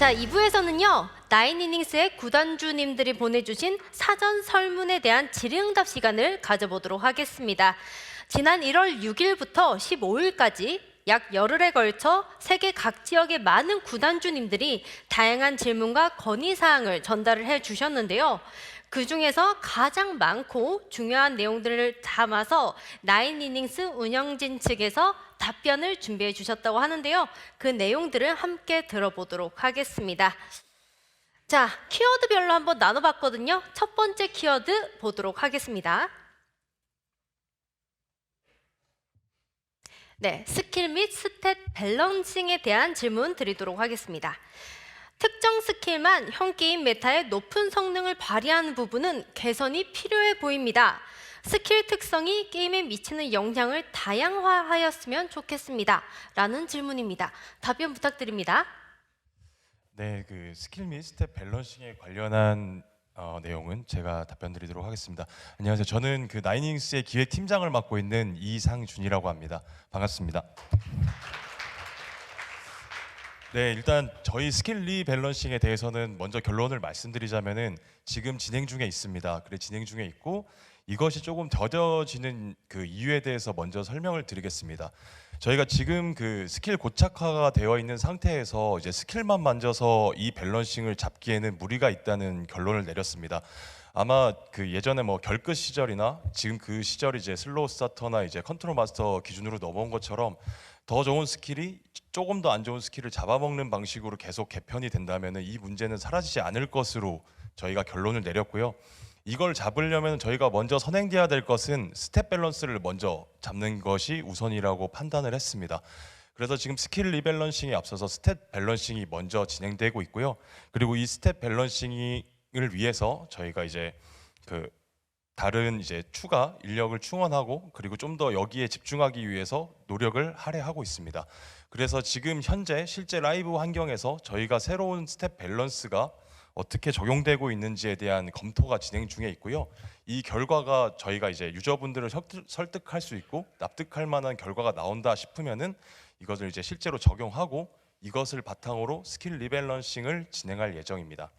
자, 2부에서는요. 나인이닝스의 구단주님들이 보내주신 사전 설문에 대한 질의응답 시간을 가져보도록 하겠습니다. 지난 1월 6일부터 15일까지 약 열흘에 걸쳐 세계 각 지역의 많은 구단주님들이 다양한 질문과 건의사항을 전달을 해주셨는데요. 그 중에서 가장 많고 중요한 내용들을 담아서 나인이닝스 운영진 측에서 답변을 준비해 주셨다고 하는데요. 그 내용들을 함께 들어보도록 하겠습니다. 자, 키워드별로 한번 나눠봤거든요. 첫 번째 키워드 보도록 하겠습니다. 네, 스킬 및 스탯 밸런싱에 대한 질문 드리도록 하겠습니다. 특정 스킬만 현 게임 메타의 높은 성능을 발휘하는 부분은 개선이 필요해 보입니다. 스킬 특성이 게임에 미치는 영향을 다양화하였으면 좋겠습니다. 라는 질문입니다. 답변 부탁드립니다. 네, 그 스킬 및 스텝 밸런싱에 관련한 내용은 제가 답변드리도록 하겠습니다. 안녕하세요. 저는 그 나이닝스의 기획팀장을 맡고 있는 이상준이라고 합니다. 반갑습니다. 네, 일단 저희 스킬 리밸런싱에 대해서는 먼저 결론을 말씀드리자면은 지금 진행 중에 있습니다. 그래 진행 중에 있고 이것이 조금 더뎌지는 그 이유에 대해서 먼저 설명을 드리겠습니다. 저희가 지금 그 스킬 고착화가 되어 있는 상태에서 이제 스킬만 만져서 이 밸런싱을 잡기에는 무리가 있다는 결론을 내렸습니다. 아마 그 예전에 뭐 결끝 시절이나 지금 그 시절이 이제 슬로우 스타터나 이제 컨트롤 마스터 기준으로 넘어온 것처럼 더 좋은 스킬이 조금 더 안 좋은 스킬을 잡아먹는 방식으로 계속 개편이 된다면 이 문제는 사라지지 않을 것으로 저희가 결론을 내렸고요. 이걸 잡으려면 저희가 먼저 선행돼야 될 것은 스텝 밸런스를 먼저 잡는 것이 우선이라고 판단을 했습니다. 그래서 지금 스킬 리밸런싱에 앞서서 스탯 밸런싱이 먼저 진행되고 있고요. 그리고 이 스탯 밸런싱을 위해서 저희가 이제 그 다른 이제 추가 인력을 충원하고 그리고 좀 더 여기에 집중하기 위해서 노력을 할애하고 있습니다. 그래서 지금 현재 실제 라이브 환경에서 저희가 새로운 스텝 밸런스가 어떻게 적용되고 있는지에 대한 검토가 진행 중에 있고요. 이 결과가 저희가 이제 유저분들을 설득할 수 있고 납득할 만한 결과가 나온다 싶으면은 이것을 이제 실제로 적용하고 이것을 바탕으로 스킬 리밸런싱을 진행할 예정입니다.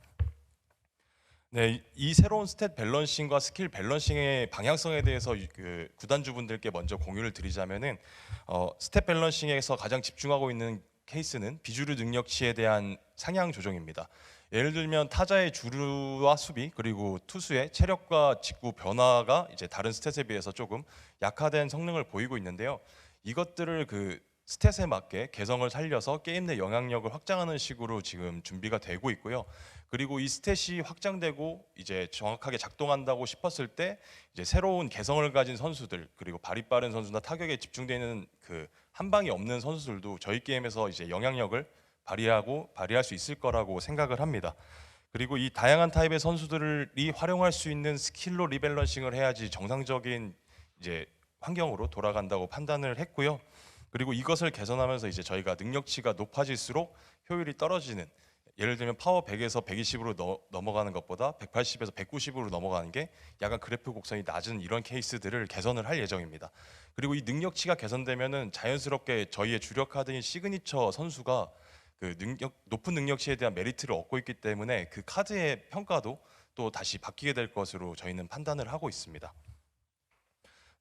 네, 이 새로운 스탯 밸런싱과 스킬 밸런싱의 방향성에 대해서 그 구단주분들께 먼저 공유를 드리자면은 스탯 밸런싱에서 가장 집중하고 있는 케이스는 비주류 능력치에 대한 상향 조정입니다. 예를 들면 타자의 주루와 수비 그리고 투수의 체력과 직구 변화가 이제 다른 스탯에 비해서 조금 약화된 성능을 보이고 있는데요. 이것들을 그 스탯에 맞게 개성을 살려서 게임 내 영향력을 확장하는 식으로 지금 준비가 되고 있고요. 그리고 이 스탯이 확장되고 이제 정확하게 작동한다고 싶었을 때 이제 새로운 개성을 가진 선수들 그리고 발이 빠른 선수나 타격에 집중되는 그 한 방이 없는 선수들도 저희 게임에서 이제 영향력을 발휘할 수 있을 거라고 생각을 합니다. 그리고 이 다양한 타입의 선수들이 활용할 수 있는 스킬로 리밸런싱을 해야지 정상적인 이제 환경으로 돌아간다고 판단을 했고요. 그리고 이것을 개선하면서 이제 저희가 능력치가 높아질수록 효율이 떨어지는 예를 들면 파워 100에서 120으로 넘어가는 것보다 180에서 190으로 넘어가는 게 약간 그래프 곡선이 낮은 이런 케이스들을 개선을 할 예정입니다. 그리고 이 능력치가 개선되면은 자연스럽게 저희의 주력 카드인 시그니처 선수가 그 높은 능력치에 대한 메리트를 얻고 있기 때문에 그 카드의 평가도 또 다시 바뀌게 될 것으로 저희는 판단을 하고 있습니다.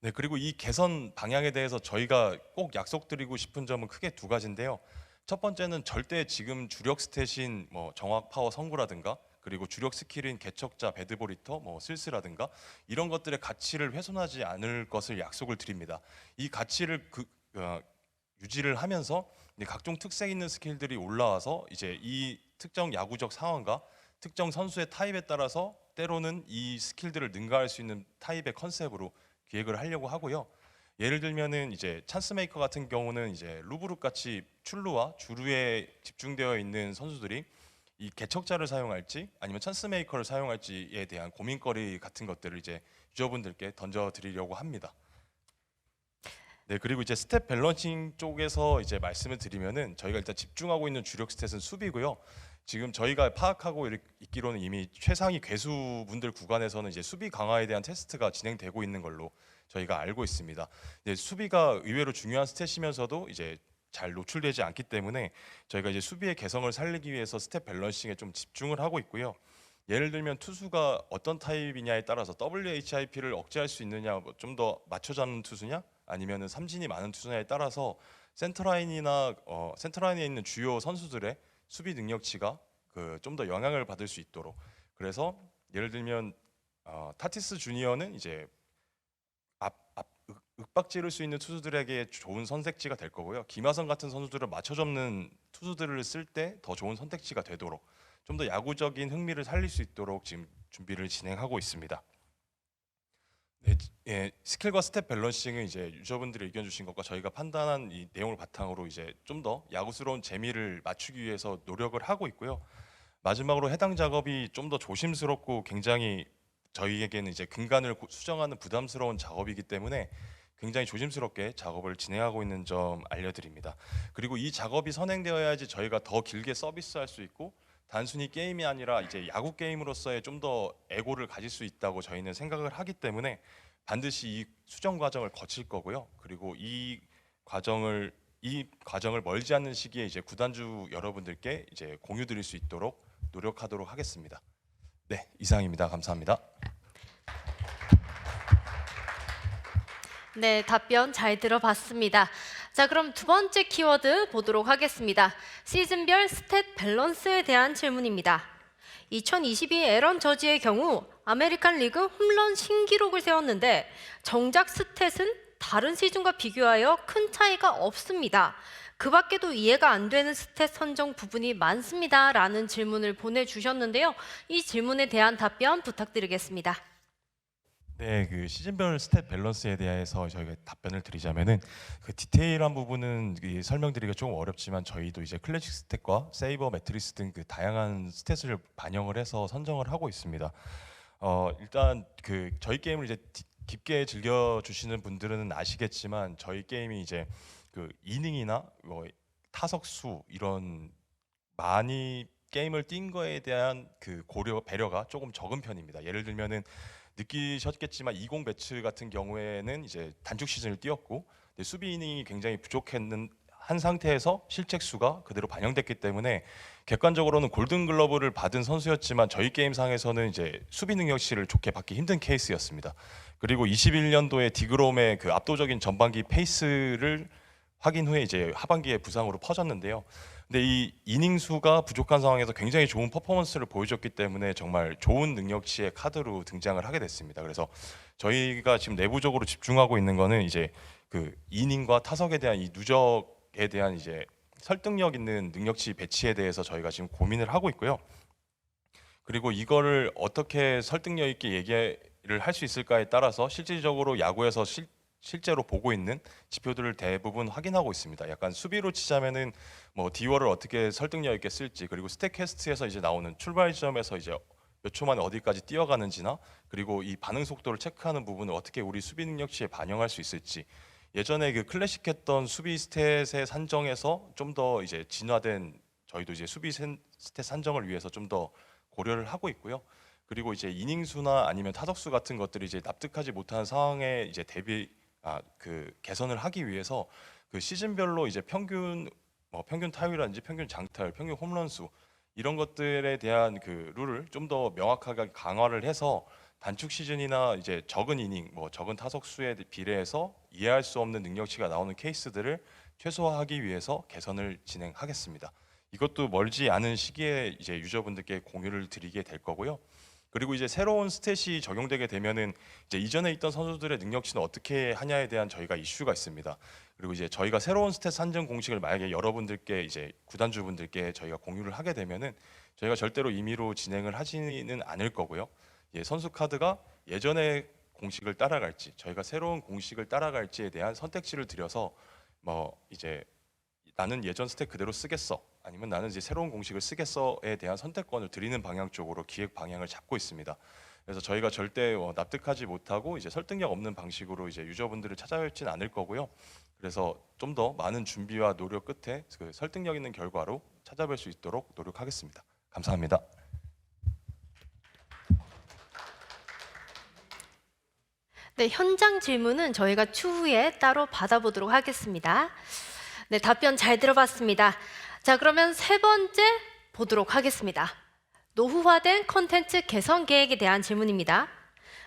네, 그리고 이 개선 방향에 대해서 저희가 꼭 약속드리고 싶은 점은 크게 두 가지인데요. 첫 번째는 절대 지금 주력 스탯인 뭐 정확 파워 성구라든가 그리고 주력 스킬인 개척자 배드보리터 뭐 슬스라든가 이런 것들의 가치를 훼손하지 않을 것을 약속을 드립니다. 이 가치를 유지를 하면서 각종 특색 있는 스킬들이 올라와서 이제 이 특정 야구적 상황과 특정 선수의 타입에 따라서 때로는 이 스킬들을 능가할 수 있는 타입의 컨셉으로 기획을 하려고 하고요. 예를 들면은 이제 찬스메이커 같은 경우는 이제 루브룩 같이 출루와 주루에 집중되어 있는 선수들이 이 개척자를 사용할지 아니면 찬스메이커를 사용할지에 대한 고민거리 같은 것들을 이제 유저분들께 던져드리려고 합니다. 네, 그리고 이제 스탯 밸런싱 쪽에서 이제 말씀을 드리면은 저희가 일단 집중하고 있는 주력 스탯은 수비고요. 지금 저희가 파악하고 있기로는 이미 최상위 괴수분들 구간에서는 이제 수비 강화에 대한 테스트가 진행되고 있는 걸로 저희가 알고 있습니다. 수비가 의외로 중요한 스탯이면서도 이제 잘 노출되지 않기 때문에 저희가 이제 수비의 개성을 살리기 위해서 스텝 밸런싱에 좀 집중을 하고 있고요. 예를 들면 투수가 어떤 타입이냐에 따라서 WHIP를 억제할 수 있느냐, 좀 더 맞춰 잡는 투수냐, 아니면은 삼진이 많은 투수냐에 따라서 센터라인에 있는 주요 선수들의 수비 능력치가 그 좀 더 영향을 받을 수 있도록. 그래서 예를 들면 타티스 주니어는 이제 윽박 지를 수 있는 투수들에게 좋은 선택지가 될 거고요. 김하성 같은 선수들을 맞춰 접는 투수들을 쓸 때 더 좋은 선택지가 되도록 좀 더 야구적인 흥미를 살릴 수 있도록 지금 준비를 진행하고 있습니다. 네, 예, 스킬과 스텝 밸런싱은 이제 유저분들이 의견 주신 것과 저희가 판단한 이 내용을 바탕으로 이제 좀 더 야구스러운 재미를 맞추기 위해서 노력을 하고 있고요. 마지막으로 해당 작업이 좀 더 조심스럽고 굉장히 저희에게는 이제 근간을 수정하는 부담스러운 작업이기 때문에 굉장히 조심스럽게 작업을 진행하고 있는 점 알려드립니다. 그리고 이 작업이 선행되어야지 저희가 더 길게 서비스할 수 있고 단순히 게임이 아니라 이제 야구 게임으로서의 좀 더 애고를 가질 수 있다고 저희는 생각을 하기 때문에 반드시 이 수정 과정을 거칠 거고요. 그리고 과정을 이 과정을 멀지 않는 시기에 이제 구단주 여러분들께 이제 공유드릴 수 있도록 노력하도록 하겠습니다. 네, 이상입니다. 감사합니다. 네, 답변 잘 들어봤습니다. 자, 그럼 두 번째 키워드 보도록 하겠습니다. 시즌별 스탯 밸런스에 대한 질문입니다. 2022 에런 저지의 경우 아메리칸 리그 홈런 신기록을 세웠는데 정작 스탯은 다른 시즌과 비교하여 큰 차이가 없습니다. 그 밖에도 이해가 안 되는 스탯 선정 부분이 많습니다. 라는 질문을 보내주셨는데요. 이 질문에 대한 답변 부탁드리겠습니다. 네, 그 시즌별 스탯 밸런스에 대해서 저희가 답변을 드리자면은 그 디테일한 부분은 설명드리기가 조금 어렵지만 저희도 이제 클래식 스탯과 세이버 매트리스 등 그 다양한 스탯을 반영을 해서 선정을 하고 있습니다. 일단 그 저희 게임을 이제 깊게 즐겨 주시는 분들은 아시겠지만 저희 게임이 이제 그 이닝이나 뭐 타석 수 이런 많이 게임을 뛴 거에 대한 그 배려가 조금 적은 편입니다. 예를 들면은 느끼셨겠지만 20 배츠 같은 경우에는 이제 단축 시즌을 뛰었고 수비 이닝이 굉장히 부족했는 한 상태에서 실책 수가 그대로 반영됐기 때문에 객관적으로는 골든 글러브를 받은 선수였지만 저희 게임상에서는 이제 수비 능력치를 좋게 받기 힘든 케이스였습니다. 그리고 21년도에 디그롬의 그 압도적인 전반기 페이스를 확인 후에 이제 하반기에 부상으로 퍼졌는데요. 근데 이 이닝 수가 부족한 상황에서 굉장히 좋은 퍼포먼스를 보여줬기 때문에 정말 좋은 능력치의 카드로 등장을 하게 됐습니다. 그래서 저희가 지금 내부적으로 집중하고 있는 거는 이제 그 이닝과 타석에 대한 이 누적에 대한 이제 설득력 있는 능력치 배치에 대해서 저희가 지금 고민을 하고 있고요. 그리고 이거를 어떻게 설득력 있게 얘기를 할 수 있을까에 따라서 실질적으로 야구에서 실제로 보고 있는 지표들을 대부분 확인하고 있습니다. 약간 수비로 치자면은 뭐 디워를 어떻게 설득력 있게 쓸지, 그리고 스탯캐스트에서 이제 나오는 출발 지점에서 이제 몇 초 만에 어디까지 뛰어가는지나, 그리고 이 반응 속도를 체크하는 부분을 어떻게 우리 수비 능력치에 반영할 수 있을지, 예전에 그 클래식했던 수비 스탯의 산정에서 좀 더 이제 진화된 저희도 이제 수비 스탯 산정을 위해서 좀 더 고려를 하고 있고요. 그리고 이제 이닝 수나 아니면 타석 수 같은 것들이 이제 납득하지 못하는 상황에 이제 그 개선을 하기 위해서 그 시즌별로 이제 평균 타율이라든지 평균 장타율, 평균 홈런 수 이런 것들에 대한 그 룰을 좀 더 명확하게 강화를 해서 단축 시즌이나 이제 적은 이닝, 적은 타석 수에 비례해서 이해할 수 없는 능력치가 나오는 케이스들을 최소화하기 위해서 개선을 진행하겠습니다. 이것도 멀지 않은 시기에 이제 유저분들께 공유를 드리게 될 거고요. 그리고 이제 새로운 스탯이 적용되게 되면은 이제 이전에 있던 선수들의 능력치는 어떻게 하냐에 대한 저희가 이슈가 있습니다. 그리고 이제 저희가 새로운 스탯 산정 공식을 만약에 여러분들께 이제 구단주분들께 저희가 공유를 하게 되면은 저희가 절대로 임의로 진행을 하지는 않을 거고요. 선수 카드가 예전의 공식을 따라갈지 저희가 새로운 공식을 따라갈지에 대한 선택지를 드려서 이제 나는 예전 스택 그대로 쓰겠어, 아니면 나는 이제 새로운 공식을 쓰겠어에 대한 선택권을 드리는 방향 쪽으로 기획 방향을 잡고 있습니다. 그래서 저희가 절대 납득하지 못하고 이제 설득력 없는 방식으로 이제 유저분들을 찾아뵙지는 않을 거고요. 그래서 좀 더 많은 준비와 노력 끝에 그 설득력 있는 결과로 찾아뵐 수 있도록 노력하겠습니다. 감사합니다. 네, 현장 질문은 저희가 추후에 따로 받아보도록 하겠습니다. 네, 답변 잘 들어봤습니다. 자, 그러면 세 번째 보도록 하겠습니다. 노후화된 컨텐츠 개선 계획에 대한 질문입니다.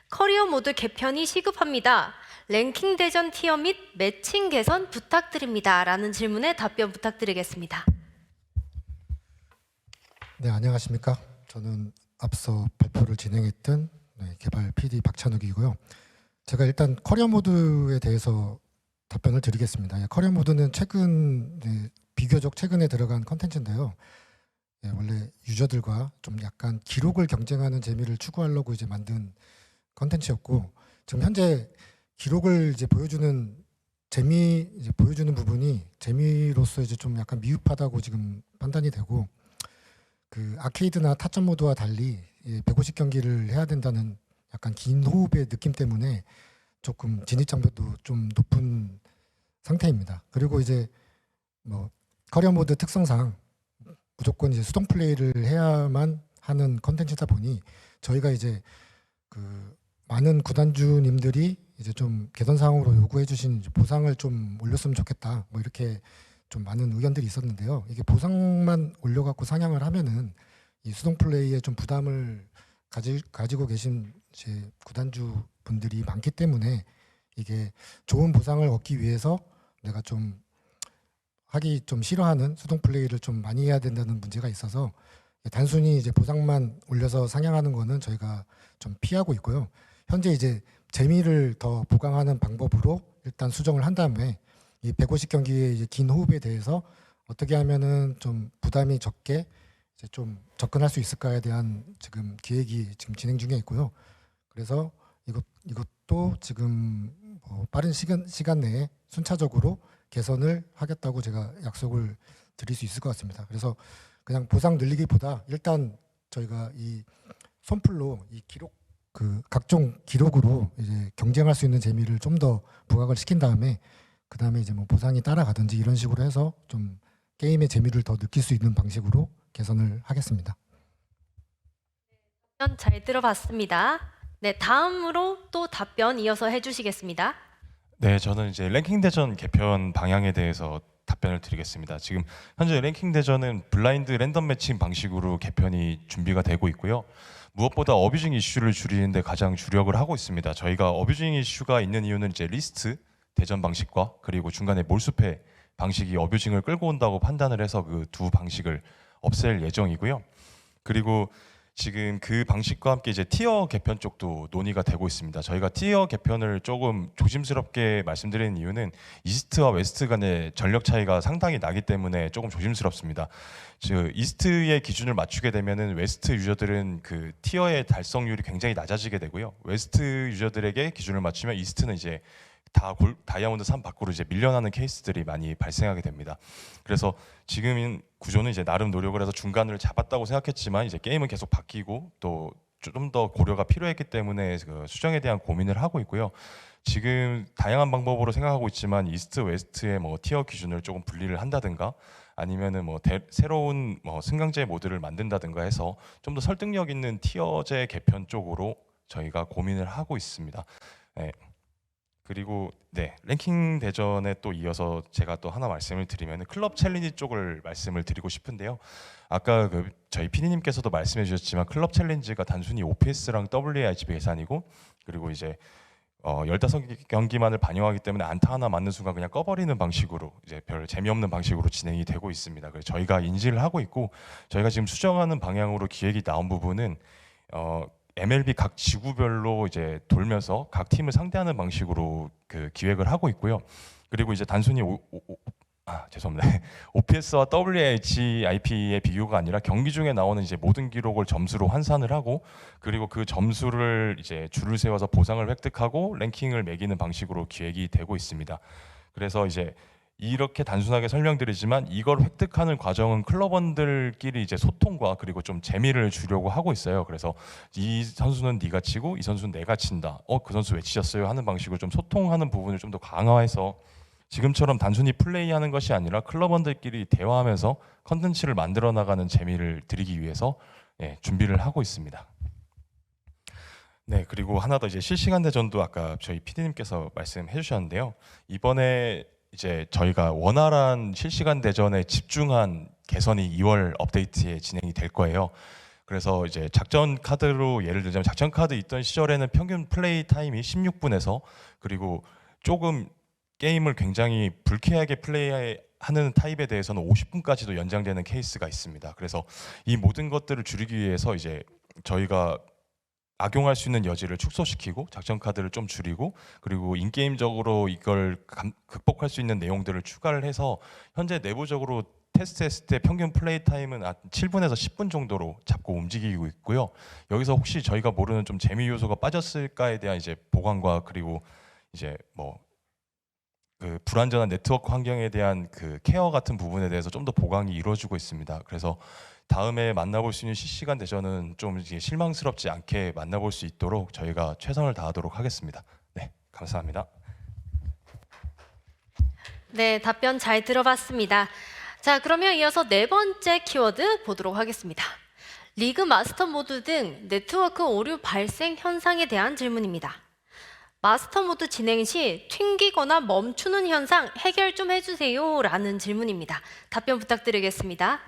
커리어 모드 개편이 시급합니다. 랭킹 대전 티어 및 매칭 개선 부탁드립니다. 라는 질문에 답변 부탁드리겠습니다. 네, 안녕하십니까. 저는 앞서 발표를 진행했던 개발 PD 박찬욱이고요. 제가 일단 커리어 모드에 대해서 답변을 드리겠습니다. 커리어 모드는 비교적 최근에 들어간 컨텐츠인데요. 원래 유저들과 좀 약간 기록을 경쟁하는 재미를 추구하려고 이제 만든 컨텐츠였고, 지금 현재 기록을 이제 보여주는 부분이 재미로서 이제 좀 약간 미흡하다고 지금 판단이 되고, 그 아케이드나 타점 모드와 달리 150경기를 해야 된다는 약간 긴 호흡의 느낌 때문에 조금 진입 장벽도 좀 높은 상태입니다. 그리고 이제 뭐 커리어 모드 특성상 무조건 이제 수동 플레이를 해야만 하는 컨텐츠다 보니 저희가 이제 그 많은 구단주님들이 이제 좀 개선 사항으로 요구해 주신 보상을 좀 올렸으면 좋겠다, 뭐 이렇게 좀 많은 의견들이 있었는데요. 이게 보상만 올려갖고 상향을 하면은 이 수동 플레이에 좀 부담을 가지고 계신 이제 구단주 분들이 많기 때문에 이게 좋은 보상을 얻기 위해서 내가 좀 하기 좀 싫어하는 수동 플레이를 좀 많이 해야 된다는 문제가 있어서 단순히 이제 보상만 올려서 상향하는 거는 저희가 좀 피하고 있고요. 현재 이제 재미를 더 보강하는 방법으로 일단 수정을 한 다음에 이 150경기의 이제 긴 호흡에 대해서 어떻게 하면은 좀 부담이 적게 이제 좀 접근할 수 있을까에 대한 지금 기획이 지금 진행 중에 있고요. 그래서 이것도 지금 빠른 시간 내에 순차적으로 개선을 하겠다고 제가 약속을 드릴 수 있을 것 같습니다. 그래서 그냥 보상 늘리기보다 일단 저희가 이 손풀로 이 기록 그 각종 기록으로 이제 경쟁할 수 있는 재미를 좀 더 부각을 시킨 다음에 그 다음에 이제 뭐 보상이 따라가든지 이런 식으로 해서 좀 게임의 재미를 더 느낄 수 있는 방식으로 개선을 하겠습니다. 답변 잘 들어봤습니다. 네, 다음으로 또 답변 이어서 해주시겠습니다. 네, 저는 이제 랭킹 대전 개편 방향에 대해서 답변을 드리겠습니다. 지금 현재 랭킹 대전은 블라인드 랜덤 매칭 방식으로 개편이 준비가 되고 있고요. 무엇보다 어뷰징 이슈를 줄이는데 가장 주력을 하고 있습니다. 저희가 어뷰징 이슈가 있는 이유는 이제 리스트 대전 방식과 그리고 중간에 몰수패 방식이 어뷰징을 끌고 온다고 판단을 해서 그 두 방식을 없앨 예정이고요. 그리고 지금 그 방식과 함께 이제 티어 개편 쪽도 논의가 되고 있습니다. 저희가 티어 개편을 조금 조심스럽게 말씀드리는 이유는 이스트와 웨스트 간의 전력 차이가 상당히 나기 때문에 조금 조심스럽습니다. 즉 이스트의 기준을 맞추게 되면은 웨스트 유저들은 그 티어의 달성률이 굉장히 낮아지게 되고요. 웨스트 유저들에게 기준을 맞추면 이스트는 이제 다이아몬드 3 밖으로 이제 밀려나는 케이스들이 많이 발생하게 됩니다. 그래서 지금 구조는 이제 나름 노력을 해서 중간을 잡았다고 생각했지만 이제 게임은 계속 바뀌고 또 좀 더 고려가 필요했기 때문에 그 수정에 대한 고민을 하고 있고요. 지금 다양한 방법으로 생각하고 있지만 이스트 웨스트의 뭐 티어 기준을 조금 분리를 한다든가 아니면은 뭐 새로운 뭐 승강제 모드를 만든다든가 해서 좀 더 설득력 있는 티어제 개편 쪽으로 저희가 고민을 하고 있습니다. 네. 그리고 네, 랭킹 대전에 또 이어서 제가 또 하나 말씀을 드리면 클럽 챌린지 쪽을 말씀을 드리고 싶은데요. 아까 그 저희 PD님께서도 말씀해 주셨지만 클럽 챌린지가 단순히 OPS랑 WAIGB 계산이고 그리고 이제 15경기만을 반영하기 때문에 안타 하나 맞는 순간 그냥 꺼버리는 방식으로 이제 별 재미없는 방식으로 진행이 되고 있습니다. 그래서 저희가 인지를 하고 있고 저희가 지금 수정하는 방향으로 기획이 나온 부분은 MLB 각 지구별로 이제 돌면서 각 팀을 상대하는 방식으로 그 기획을 하고 있고요. 그리고 이제 단순히 죄송합니다. OPS와 WHIP의 비교가 아니라 경기 중에 나오는 이제 모든 기록을 점수로 환산을 하고 그리고 그 점수를 이제 줄을 세워서 보상을 획득하고 랭킹을 매기는 방식으로 기획이 되고 있습니다. 그래서 이제 이렇게 단순하게 설명드리지만 이걸 획득하는 과정은 클럽원들끼리 이제 소통과 그리고 좀 재미를 주려고 하고 있어요. 그래서 이 선수는 네가 치고 이 선수는 내가 친다. 그 선수 왜 치셨어요? 하는 방식으로 좀 소통하는 부분을 좀 더 강화해서 지금처럼 단순히 플레이하는 것이 아니라 클럽원들끼리 대화하면서 컨텐츠를 만들어 나가는 재미를 드리기 위해서 준비를 하고 있습니다. 네, 그리고 하나 더 이제 실시간 대전도 아까 저희 PD님께서 말씀해 주셨는데요. 이번에 이제 저희가 원활한 실시간 대전에 집중한 개선이 2월 업데이트에 진행이 될 거예요. 그래서 이제 작전 카드로 예를 들자면 작전 카드 있던 시절에는 평균 플레이 타임이 16분에서 그리고 조금 게임을 굉장히 불쾌하게 플레이하는 타입에 대해서는 50분까지도 연장되는 케이스가 있습니다. 그래서 이 모든 것들을 줄이기 위해서 이제 저희가 악용할 수 있는 여지를 축소시키고 작전 카드를 좀 줄이고 그리고 인게임적으로 이걸 극복할 수 있는 내용들을 추가를 해서 현재 내부적으로 테스트했을 때 평균 플레이 타임은 7분에서 10분 정도로 잡고 움직이고 있고요. 여기서 혹시 저희가 모르는 좀 재미 요소가 빠졌을까에 대한 이제 보강과 그리고 이제 뭐 그 불안전한 네트워크 환경에 대한 그 케어 같은 부분에 대해서 좀 더 보강이 이루어지고 있습니다. 그래서 다음에 만나볼 수 있는 실시간 대전은 좀 이제 실망스럽지 않게 만나볼 수 있도록 저희가 최선을 다하도록 하겠습니다. 네, 감사합니다. 네, 답변 잘 들어봤습니다. 자, 그러면 이어서 네 번째 키워드 보도록 하겠습니다. 리그 마스터 모드 등 네트워크 오류 발생 현상에 대한 질문입니다. 마스터 모드 진행 시 튕기거나 멈추는 현상 해결 좀 해주세요 라는 질문입니다. 답변 부탁드리겠습니다.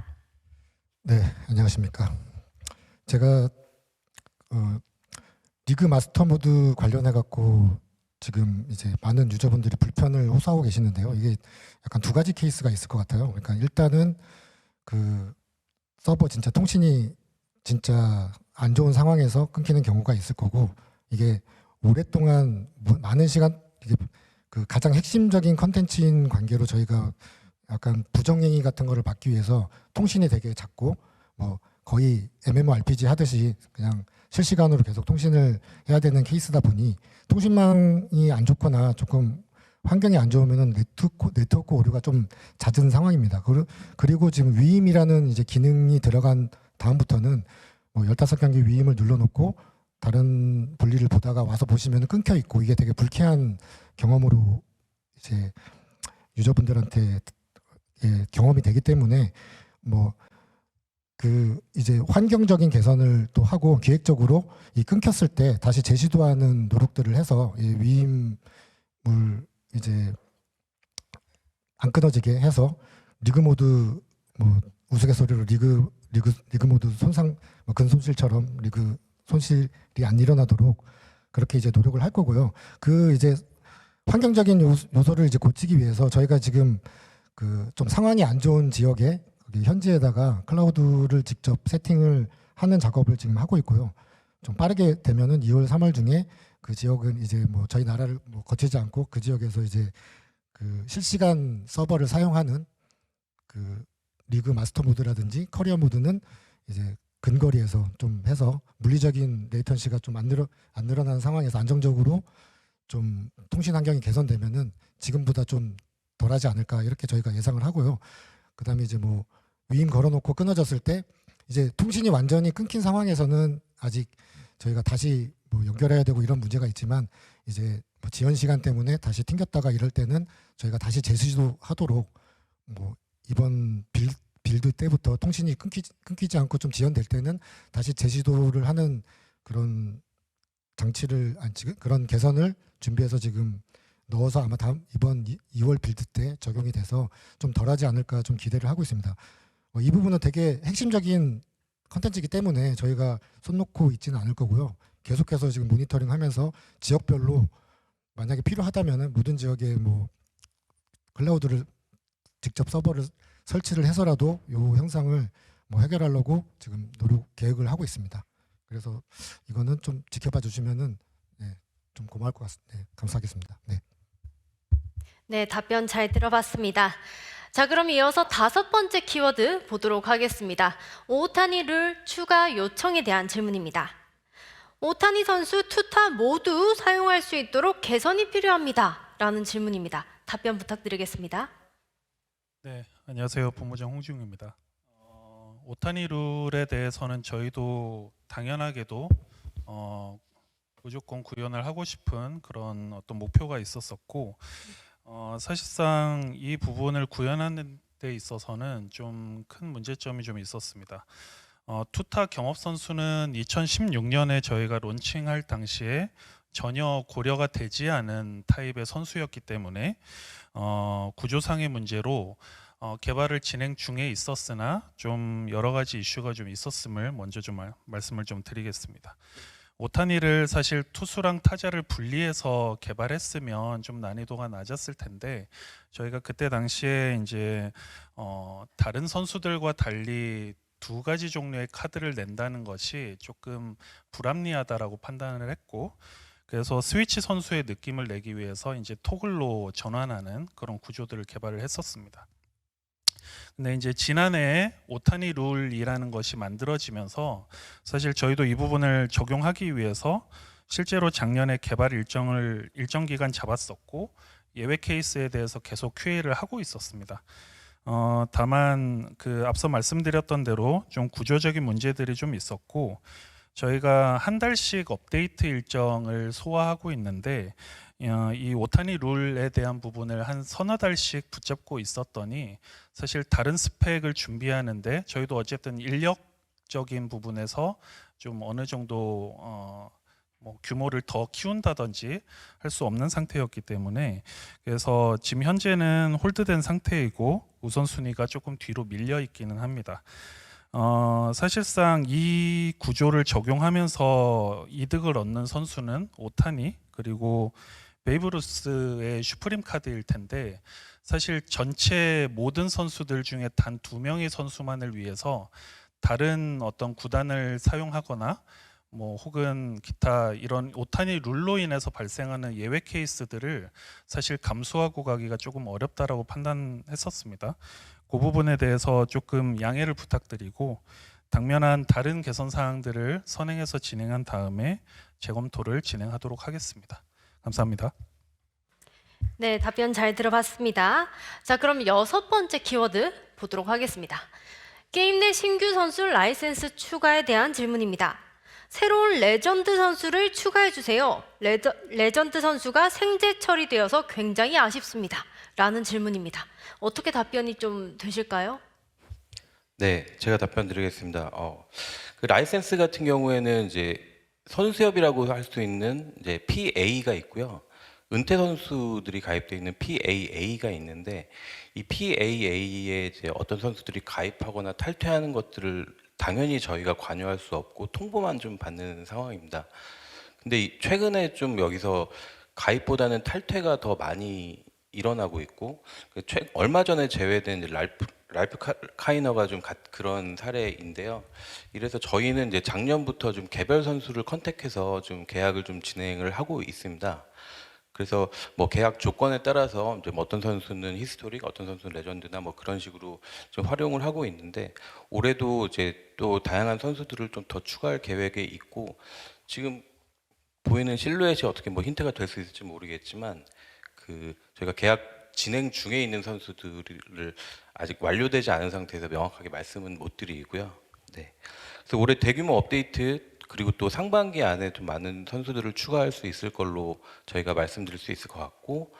네, 안녕하십니까. 제가 리그 마스터 모드 관련해 갖고 지금 이제 많은 유저분들이 불편을 호소하고 계시는데요. 이게 약간 두 가지 케이스가 있을 것 같아요. 그러니까 일단은 그 서버 진짜 통신이 진짜 안 좋은 상황에서 끊기는 경우가 있을 거고, 이게 오랫동안 많은 시간, 이게 그 가장 핵심적인 컨텐츠인 관계로 저희가 약간 부정행위 같은 거를 막기 위해서 통신이 되게 작고 뭐 거의 MMORPG 하듯이 그냥 실시간으로 계속 통신을 해야 되는 케이스다 보니 통신망이 안 좋거나 조금 환경이 안 좋으면은 네트워크 오류가 좀 잦은 상황입니다. 그리고 지금 위임이라는 이제 기능이 들어간 다음부터는 뭐 15경기 위임을 눌러놓고 다른 볼일을 보다가 와서 보시면 끊겨 있고, 이게 되게 불쾌한 경험으로 이제 유저분들한테 경험이 되기 때문에 뭐 그 이제 환경적인 개선을 또 하고 기획적으로 이 끊겼을 때 다시 재시도하는 노력들을 해서 이 위임을 이제 안 끊어지게 해서 리그 모드 뭐 우스갯소리로 리그 모드 손상 뭐 근손실처럼 리그 손실이 안 일어나도록 그렇게 이제 노력을 할 거고요. 그 이제 환경적인 요소를 이제 고치기 위해서 저희가 지금 그 좀 상황이 안 좋은 지역에 현지에다가 클라우드를 직접 세팅을 하는 작업을 지금 하고 있고요. 좀 빠르게 되면은 2월, 3월 중에 그 지역은 이제 뭐 저희 나라를 뭐 거치지 않고 그 지역에서 이제 그 실시간 서버를 사용하는 그 리그 마스터 모드라든지 커리어 모드는 이제 근거리에서 좀 해서 물리적인 레이턴시가 좀 안 늘어나는 상황에서 안정적으로 좀 통신 환경이 개선되면은 지금보다 좀 덜하지 않을까 이렇게 저희가 예상을 하고요. 그다음에 이제 뭐 위임 걸어놓고 끊어졌을 때 이제 통신이 완전히 끊긴 상황에서는 아직 저희가 다시 뭐 연결해야 되고 이런 문제가 있지만 이제 뭐 지연 시간 때문에 다시 튕겼다가 이럴 때는 저희가 다시 재시도하도록 뭐 이번 빌드 때부터 통신이 끊기지 않고 좀 지연될 때는 다시 재시도를 하는 그런 장치를 그런 개선을 준비해서 지금 넣어서 아마 이번 2월 빌드 때 적용이 돼서 좀 덜하지 않을까 좀 기대를 하고 있습니다. 이 부분은 되게 핵심적인 컨텐츠이기 때문에 저희가 손 놓고 있지는 않을 거고요. 계속해서 지금 모니터링하면서 지역별로 만약에 필요하다면은 모든 지역에 뭐 클라우드를 직접 서버를 설치를 해서라도 이 현상을 뭐 해결하려고 지금 계획을 하고 있습니다. 그래서 이거는 좀 지켜봐 주시면은 네, 좀 고마울 것 같습니다. 네, 감사하겠습니다. 네. 네, 답변 잘 들어봤습니다. 자, 그럼 이어서 다섯 번째 키워드 보도록 하겠습니다. 오타니 룰 추가 요청에 대한 질문입니다. 오타니 선수 투타 모두 사용할 수 있도록 개선이 필요합니다 라는 질문입니다. 답변 부탁드리겠습니다. 네, 안녕하세요. 본부장 홍지웅입니다. 오타니 룰에 대해서는 저희도 당연하게도 무조건 구현을 하고 싶은 그런 어떤 목표가 있었었고, 사실상 이 부분을 구현하는 데 있어서는 좀 큰 문제점이 좀 있었습니다. 투타 경업 선수는 2016년에 저희가 론칭할 당시에 전혀 고려가 되지 않은 타입의 선수였기 때문에 구조상의 문제로 개발을 진행 중에 있었으나 좀 여러 가지 이슈가 좀 있었음을 먼저 좀 말씀을 좀 드리겠습니다. 오타니를 사실 투수랑 타자를 분리해서 개발했으면 좀 난이도가 낮았을 텐데 저희가 그때 당시에 이제 다른 선수들과 달리 두 가지 종류의 카드를 낸다는 것이 조금 불합리하다라고 판단을 했고, 그래서 스위치 선수의 느낌을 내기 위해서 이제 토글로 전환하는 그런 구조들을 개발을 했었습니다. 근데 이제 지난해 오타니 룰이라는 것이 만들어지면서 사실 저희도 이 부분을 적용하기 위해서 실제로 작년에 개발 일정 기간 잡았었고 예외 케이스에 대해서 계속 QA를 하고 있었습니다. 다만 그 앞서 말씀드렸던 대로 좀 구조적인 문제들이 좀 있었고 저희가 한 달씩 업데이트 일정을 소화하고 있는데 이 오타니 룰에 대한 부분을 한 서너 달씩 붙잡고 있었더니 사실 다른 스펙을 준비하는데 저희도 어쨌든 인력적인 부분에서 좀 어느 정도 뭐 규모를 더 키운다든지 할 수 없는 상태였기 때문에 그래서 지금 현재는 홀드된 상태이고 우선순위가 조금 뒤로 밀려 있기는 합니다. 사실상 이 구조를 적용하면서 이득을 얻는 선수는 오타니 그리고 베이브루스의 슈프림 카드일 텐데 사실 전체 모든 선수들 중에 단 2명의 선수만을 위해서 다른 어떤 구단을 사용하거나 뭐 혹은 기타 이런 오타니 룰로 인해서 발생하는 예외 케이스들을 사실 감수하고 가기가 조금 어렵다라고 판단했었습니다. 그 부분에 대해서 조금 양해를 부탁드리고 당면한 다른 개선 사항들을 선행해서 진행한 다음에 재검토를 진행하도록 하겠습니다. 감사합니다. 네, 답변 잘 들어봤습니다. 자, 그럼 6번째 키워드 보도록 하겠습니다. 게임 내 신규 선수 라이센스 추가에 대한 질문입니다. 새로운 레전드 선수를 추가해 주세요. 레전드 선수가 생재 처리되어서 굉장히 아쉽습니다. 라는 질문입니다. 어떻게 답변이 좀 되실까요? 네, 제가 답변 드리겠습니다. 그 라이센스 같은 경우에는 이제 선수협이라고 할 수 있는 이제 PA가 있고요. 은퇴 선수들이 가입되어 있는 PAA가 있는데 이 PAA에 이제 어떤 선수들이 가입하거나 탈퇴하는 것들을 당연히 저희가 관여할 수 없고 통보만 좀 받는 상황입니다. 근데 최근에 좀 여기서 가입보다는 탈퇴가 더 많이 일어나고 있고 얼마 전에 제외된 이제 랄프 카이너가 좀 그런 사례인데요. 이래서 저희는 이제 작년부터 좀 개별 선수를 컨택해서 좀 계약을 좀 진행을 하고 있습니다. 그래서 뭐 계약 조건에 따라서 이제 뭐 어떤 선수는 히스토릭, 어떤 선수는 레전드나 뭐 그런 식으로 좀 활용을 하고 있는데 올해도 이제 또 다양한 선수들을 좀 더 추가할 계획에 있고 지금 보이는 실루엣이 어떻게 뭐 힌트가 될 수 있을지 모르겠지만 그 저희가 계약 진행 중에 있는 선수들을 아직 완료되지 않은 상태에서 명확하게 말씀은 못 드리고요. 네. 그래서 올해 대규모 업데이트 그리고 또 상반기 안에 좀 많은 선수들을 추가할 수 있을 걸로 저희가 말씀드릴 수 있을 것 같고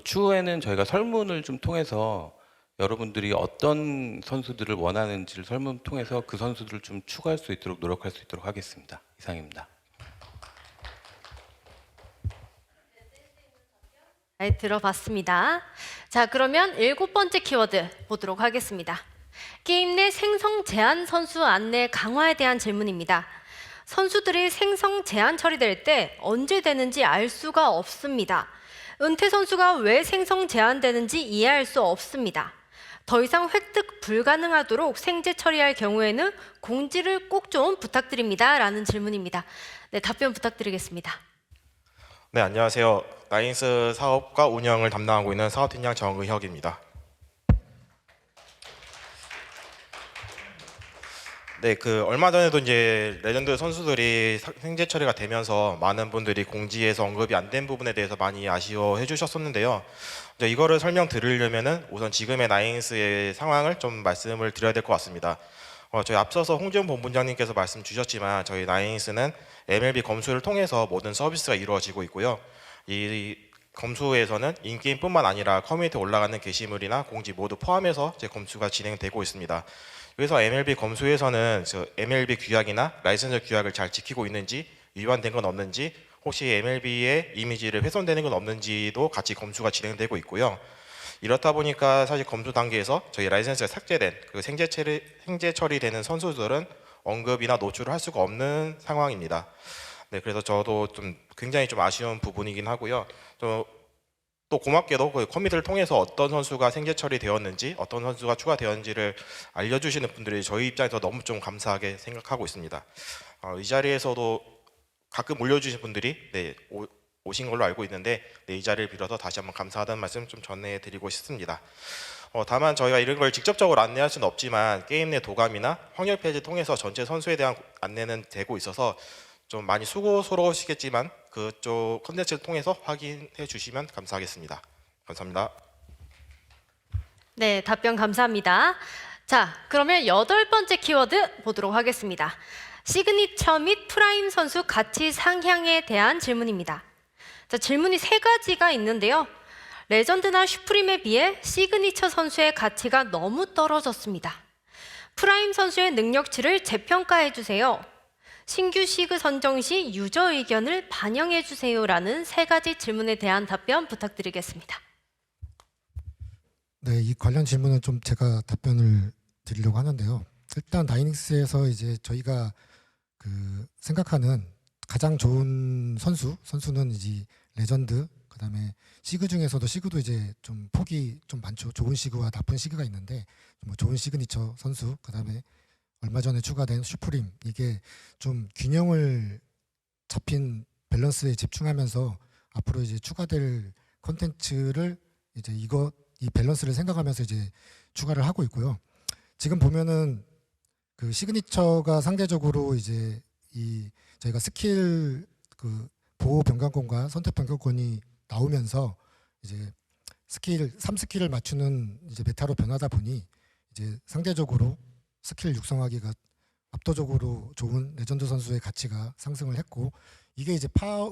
추후에는 저희가 설문을 좀 통해서 여러분들이 어떤 선수들을 원하는지를 설문 통해서 그 선수들을 좀 추가할 수 있도록 노력할 수 있도록 하겠습니다. 이상입니다. 잘 들어봤습니다. 자, 그러면 7번째 키워드 보도록 하겠습니다. 게임 내 생성 제한 선수 안내 강화에 대한 질문입니다. 선수들이 생성 제한 처리될 때 언제 되는지 알 수가 없습니다. 은퇴 선수가 왜 생성 제한되는지 이해할 수 없습니다. 더 이상 획득 불가능하도록 생재 처리할 경우에는 공지를 꼭 좀 부탁드립니다. 라는 질문입니다. 네, 답변 부탁드리겠습니다. 네, 안녕하세요. 나인스 사업과 운영을 담당하고 있는 사업팀장 정의혁입니다. 네, 그 얼마 전에도 이제 레전드 선수들이 생재 처리가 되면서 많은 분들이 공지에서 언급이 안 된 부분에 대해서 많이 아쉬워해 주셨었는데요. 이제 이거를 설명드리려면은 우선 지금의 나인스의 상황을 좀 말씀을 드려야 될 것 같습니다. 저희 앞서서 홍지훈 본부장님께서 말씀 주셨지만 저희 나인스는 MLB 검수를 통해서 모든 서비스가 이루어지고 있고요. 이 검수에서는 인게임뿐만 아니라 커뮤니티에 올라가는 게시물이나 공지 모두 포함해서 제 검수가 진행되고 있습니다. 그래서 MLB 검수에서는 MLB 규약이나 라이선스 규약을 잘 지키고 있는지 위반된 건 없는지 혹시 MLB의 이미지를 훼손되는 건 없는지도 같이 검수가 진행되고 있고요. 이렇다 보니까 사실 검수 단계에서 저희 라이센스가 삭제된 그 생재 처리되는 선수들은 언급이나 노출을 할 수가 없는 상황입니다. 네, 그래서 저도 좀 굉장히 좀 아쉬운 부분이긴 하고요. 또 고맙게도 그 커뮤니티를 통해서 어떤 선수가 생재 처리되었는지, 어떤 선수가 추가되었는지를 알려주시는 분들이 저희 입장에서 너무 좀 감사하게 생각하고 있습니다. 이 자리에서도 가끔 올려주신 분들이 오신 걸로 알고 있는데 이 자리를 빌어서 다시 한번 감사하다는 말씀 좀 전해드리고 싶습니다. 다만 저희가 이런 걸 직접적으로 안내할 수는 없지만 게임 내 도감이나 확률 페이지 통해서 전체 선수에 대한 안내는 되고 있어서 좀 많이 수고스러우시겠지만 그쪽 컨텐츠를 통해서 확인해 주시면 감사하겠습니다. 감사합니다. 네, 답변 감사합니다. 자, 그러면 8번째 키워드 보도록 하겠습니다. 시그니처 및 프라임 선수 가치 상향에 대한 질문입니다. 자, 질문이 3가지가 있는데요. 레전드나 슈프림에 비해 시그니처 선수의 가치가 너무 떨어졌습니다. 프라임 선수의 능력치를 재평가해 주세요. 신규 시그 선정 시 유저 의견을 반영해 주세요라는 3가지 질문에 대한 답변 부탁드리겠습니다. 네, 이 관련 질문은 좀 제가 답변을 드리려고 하는데요. 일단 다이닉스에서 이제 저희가 그 생각하는 가장 좋은 선수는 이제 레전드, 그다음에 시그 중에서도 시그도 이제 좀 폭이 좀 많죠. 좋은 시그와 나쁜 시그가 있는데 뭐 좋은 시그니처 선수, 그다음에 얼마 전에 추가된 슈프림, 이게 좀 균형을 잡힌 밸런스에 집중하면서 앞으로 이제 추가될 컨텐츠를 이제 이 밸런스를 생각하면서 이제 추가를 하고 있고요. 지금 보면은 그 시그니처가 상대적으로 이제 이 저희가 스킬 그 보호 변경권과 선택 변경권이 나오면서 이제 3스킬을 맞추는 이제 메타로 변하다 보니 이제 상대적으로 스킬 육성하기가 압도적으로 좋은 레전드 선수의 가치가 상승을 했고, 이게 이제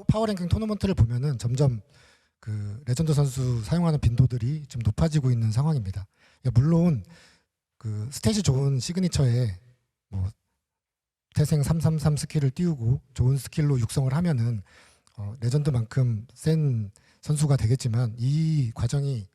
파워랭킹 토너먼트를 보면은 점점 그 레전드 선수 사용하는 빈도들이 좀 높아지고 있는 상황입니다. 물론 그 스탯이 좋은 시그니처에 뭐 태생 333 스킬을 띄우고 좋은 스킬로 육성을 하면은 레전드만큼 센 선수가 되겠지만 이 과정이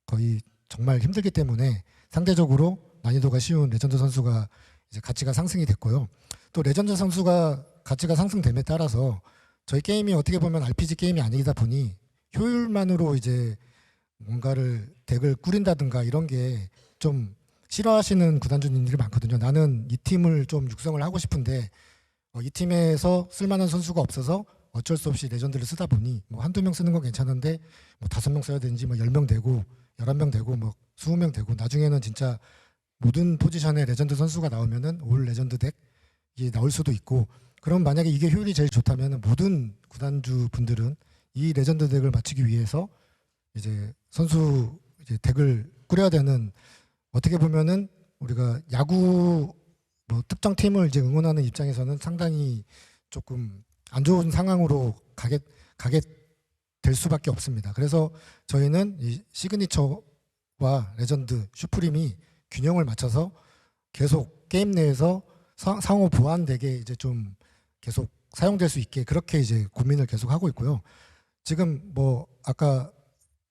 거의 정말 힘들기 때문에 상대적으로 난이도가 쉬운 레전드 선수가 이제 가치가 상승이 됐고요. 또 레전드 선수가 가치가 상승됨에 따라서 저희 게임이 어떻게 보면 RPG 게임이 아니다 보니 효율만으로 이제 뭔가를 덱을 꾸린다든가 이런 게 좀 싫어하시는 구단주님들이 많거든요. 나는 이 팀을 좀 육성을 하고 싶은데 이 팀에서 쓸만한 선수가 없어서 어쩔 수 없이 레전드를 쓰다 보니 뭐 한두 명 쓰는 건 괜찮은데 뭐 5명 써야 되는지 뭐 10명 되고 11명 되고 뭐 20명 되고 나중에는 진짜 모든 포지션에 레전드 선수가 나오면은 올 레전드 덱이 나올 수도 있고, 그럼 만약에 이게 효율이 제일 좋다면 모든 구단주 분들은 이 레전드 덱을 맞추기 위해서 이제 선수 이제 덱을 꾸려야 되는, 어떻게 보면은 우리가 야구 뭐 특정 팀을 이제 응원하는 입장에서는 상당히 조금 안 좋은 상황으로 가게 될 수밖에 없습니다. 그래서 저희는 이 시그니처와 레전드, 슈프림이 균형을 맞춰서 계속 게임 내에서 상호 보완되게 이제 좀 계속 사용될 수 있게 그렇게 이제 고민을 계속 하고 있고요. 지금 뭐 아까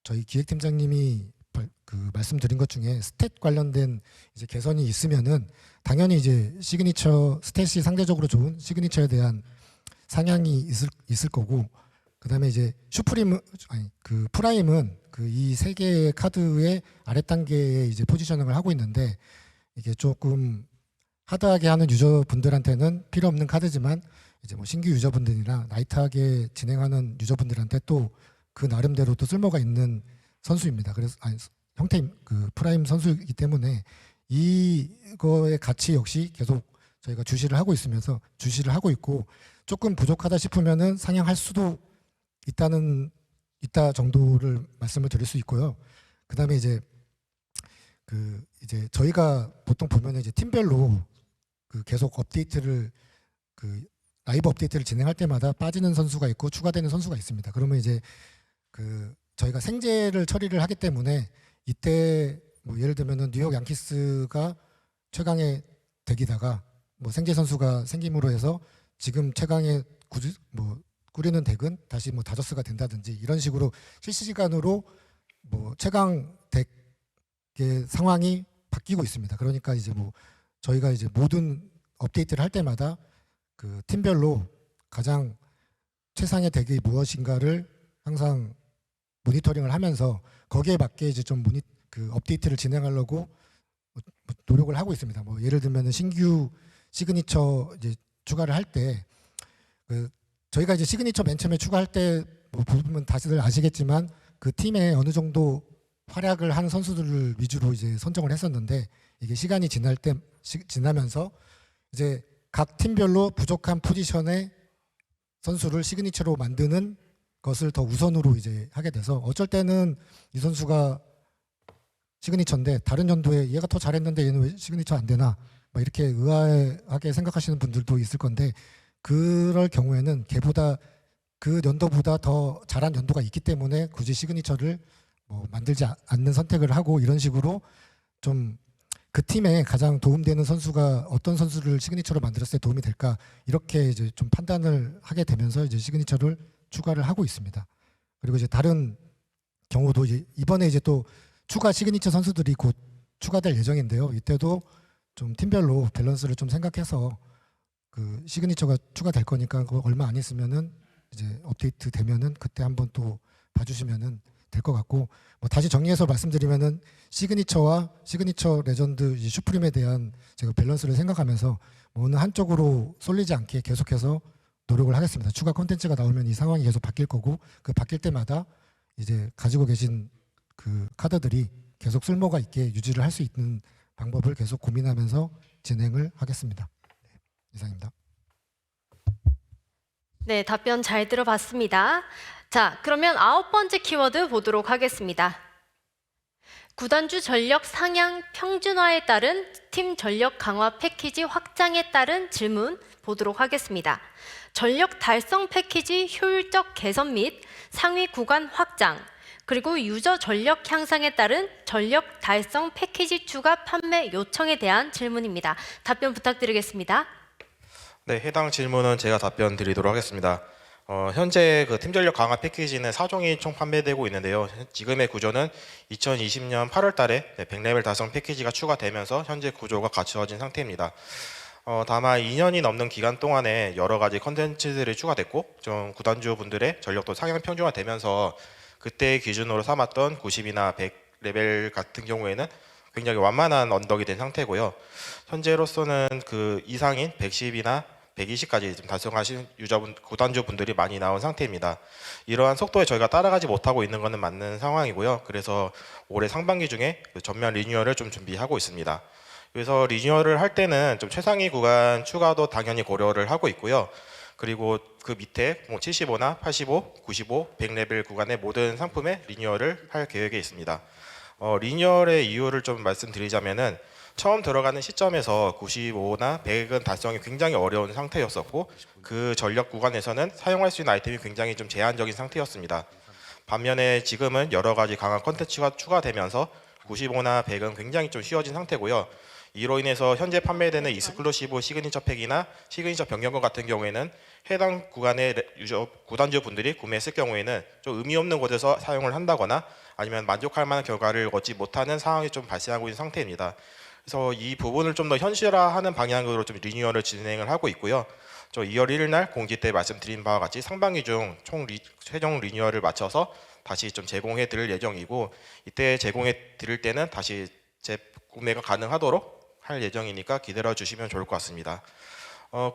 저희 기획팀장님이 그 말씀드린 것 중에 스탯 관련된 이제 개선이 있으면은 당연히 이제 시그니처 스탯이 상대적으로 좋은 시그니처에 대한 상향이 있을 거고, 그다음에 이제 그 프라임은 그 이 세 개의 카드의 아래 단계에 이제 포지셔닝을 하고 있는데 이게 조금 하드하게 하는 유저분들한테는 필요 없는 카드지만 이제 뭐 신규 유저분들이나 라이트하게 진행하는 유저분들한테 또 그 나름대로 또 쓸모가 있는 선수입니다. 그래서 형태 그 프라임 선수이기 때문에 이거의 가치 역시 계속 저희가 주시를 하고 있고, 조금 부족하다 싶으면은 상향할 수도 있다 정도를 말씀을 드릴 수 있고요. 그다음에 이제 저희가 보통 보면 이제 팀별로 그 계속 업데이트를 그 라이브 업데이트를 진행할 때마다 빠지는 선수가 있고 추가되는 선수가 있습니다. 그러면 이제 그 저희가 생재를 처리를 하기 때문에 이때 뭐 예를 들면은 뉴욕 양키스가 최강의 덱이다가 뭐 생재 선수가 생김으로 해서 지금 최강의 뭐 꾸리는 덱은 다시 뭐 다저스가 된다든지 이런 식으로 실시간으로 뭐 최강 덱의 상황이 바뀌고 있습니다. 그러니까 이제 뭐 저희가 이제 모든 업데이트를 할 때마다 그 팀별로 가장 최상의 덱이 무엇인가를 항상 모니터링을 하면서 거기에 맞게 이제 좀 그 업데이트를 진행하려고 노력을 하고 있습니다. 뭐 예를 들면은 신규 시그니처 이제 추가를 할 때 그 저희가 이제 시그니처 맨 처음에 추가할 때 뭐 보면 다들 아시겠지만 그 팀에 어느 정도 활약을 한 선수들을 위주로 이제 선정을 했었는데 이게 시간이 지나면서 이제 각 팀별로 부족한 포지션의 선수를 시그니처로 만드는 것을 더 우선으로 이제 하게 돼서 어쩔 때는 이 선수가 시그니처인데 다른 연도에 얘가 더 잘했는데 얘는 왜 시그니처 안 되나 막 이렇게 의아하게 생각하시는 분들도 있을 건데 그럴 경우에는 걔보다 그 연도보다 더 잘한 연도가 있기 때문에 굳이 시그니처를 뭐 만들지 않는 선택을 하고 이런 식으로 좀 그 팀에 가장 도움되는 선수가 어떤 선수를 시그니처로 만들었을 때 도움이 될까 이렇게 이제 좀 판단을 하게 되면서 이제 시그니처를 추가를 하고 있습니다. 그리고 이제 다른 경우도 이제 이번에 이제 또 추가 시그니처 선수들이 곧 추가될 예정인데요. 이때도 좀 팀별로 밸런스를 좀 생각해서 그 시그니처가 추가될 거니까 그거 얼마 안 있으면은 이제 업데이트 되면은 그때 한번 또 봐주시면은 될 것 같고 뭐 다시 정리해서 말씀드리면은 시그니처와 시그니처 레전드 슈프림에 대한 제가 밸런스를 생각하면서 뭐 어느 한쪽으로 쏠리지 않게 계속해서 노력을 하겠습니다. 추가 콘텐츠가 나오면 이 상황이 계속 바뀔 거고 그 바뀔 때마다 이제 가지고 계신 그 카드들이 계속 쓸모가 있게 유지를 할 수 있는 방법을 계속 고민하면서 진행을 하겠습니다. 네, 이상입니다. 네, 답변 잘 들어봤습니다. 자, 그러면 9번째 키워드 보도록 하겠습니다. 구단주 전력 상향 평준화에 따른 팀 전력 강화 패키지 확장에 따른 질문 보도록 하겠습니다. 전력 달성 패키지 효율적 개선 및 상위 구간 확장, 그리고 유저 전력 향상에 따른 전력 달성 패키지 추가 판매 요청에 대한 질문입니다. 답변 부탁드리겠습니다. 네, 해당 질문은 제가 답변 드리도록 하겠습니다. 현재 그 팀 전력 강화 패키지는 4종이 총 판매되고 있는데요. 지금의 구조는 2020년 8월 달에 100레벨 달성 패키지가 추가되면서 현재 구조가 갖추어진 상태입니다. 다만 2년이 넘는 기간 동안에 여러 가지 컨텐츠들이 추가됐고 좀 구단주 분들의 전력도 상향 평준화되면서 그때 기준으로 삼았던 90이나 100레벨 같은 경우에는 굉장히 완만한 언덕이 된 상태고요. 현재로서는 그 이상인 110이나 120까지 좀 달성하신 구단주 분들이 많이 나온 상태입니다. 이러한 속도에 저희가 따라가지 못하고 있는 것은 맞는 상황이고요. 그래서 올해 상반기 중에 그 전면 리뉴얼을 좀 준비하고 있습니다. 그래서 리뉴얼을 할 때는 좀 최상위 구간 추가도 당연히 고려를 하고 있고요. 그리고 그 밑에 뭐 75나 85, 95, 100레벨 구간의 모든 상품에 리뉴얼을 할 계획에 있습니다. 리뉴얼의 이유를 좀 말씀드리자면은 처음 들어가는 시점에서 95나 100은 달성이 굉장히 어려운 상태였었고 그 전력 구간에서는 사용할 수 있는 아이템이 굉장히 좀 제한적인 상태였습니다. 반면에 지금은 여러 가지 강한 컨텐츠가 추가되면서 95나 100은 굉장히 좀 쉬워진 상태고요. 이로 인해서 현재 판매되는 익스클루시브 시그니처 팩이나 시그니처 변경권 같은 경우에는 해당 구간의 구단주 분들이 구매했을 경우에는 좀 의미 없는 곳에서 사용을 한다거나 아니면 만족할 만한 결과를 얻지 못하는 상황이 좀 발생하고 있는 상태입니다. 그래서 이 부분을 좀 더 현실화하는 방향으로 좀 리뉴얼을 진행을 하고 있고요. 저 2월 1일 날 공지 때 말씀드린 바와 같이 상반기 중 최종 리뉴얼을 마쳐서 다시 좀 제공해 드릴 예정이고 이때 제공해 드릴 때는 다시 재구매가 가능하도록 할 예정이니까 기다려 주시면 좋을 것 같습니다.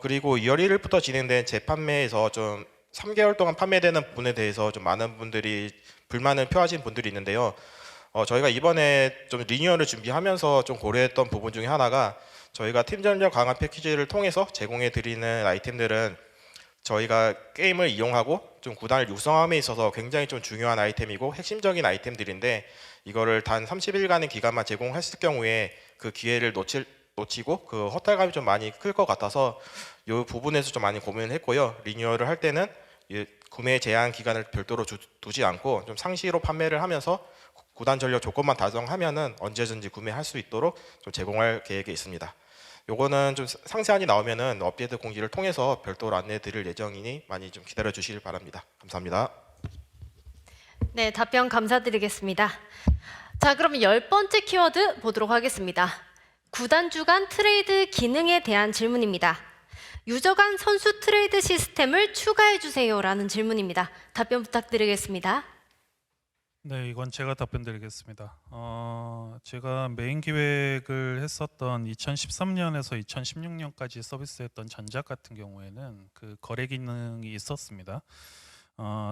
그리고 2월 1일부터 진행된 재판매에서 좀 3개월 동안 판매되는 부분에 대해서 좀 많은 분들이 불만을 표하신 분들이 있는데요. 저희가 이번에 좀 리뉴얼을 준비하면서 좀 고려했던 부분 중에 하나가 저희가 팀 전력 강화 패키지를 통해서 제공해 드리는 아이템들은 저희가 게임을 이용하고 좀 구단을 육성함에 있어서 굉장히 좀 중요한 아이템이고 핵심적인 아이템들인데 이거를 단 30일간의 기간만 제공했을 경우에 그 기회를 놓치고 그 허탈감이 좀 많이 클 것 같아서 이 부분에서 좀 많이 고민을 했고요. 리뉴얼을 할 때는 구매 제한 기간을 별도로 두지 않고 좀 상시로 판매를 하면서 구단 전력 조건만 달성하면은 언제든지 구매할 수 있도록 좀 제공할 계획에 있습니다. 요거는 좀 상세한이 나오면은 업데이트 공지를 통해서 별도로 안내 드릴 예정이니 많이 좀 기다려 주시길 바랍니다. 감사합니다. 네, 답변 감사드리겠습니다. 자, 그럼 10번째 키워드 보도록 하겠습니다. 구단주 간 트레이드 기능에 대한 질문입니다. 유저 간 선수 트레이드 시스템을 추가해 주세요라는 질문입니다. 답변 부탁드리겠습니다. 네, 이건 제가 답변드리겠습니다. 제가 메인 기획을 했었던 2013년에서 2016년까지 서비스했던 전작 같은 경우에는 그 거래 기능이 있었습니다.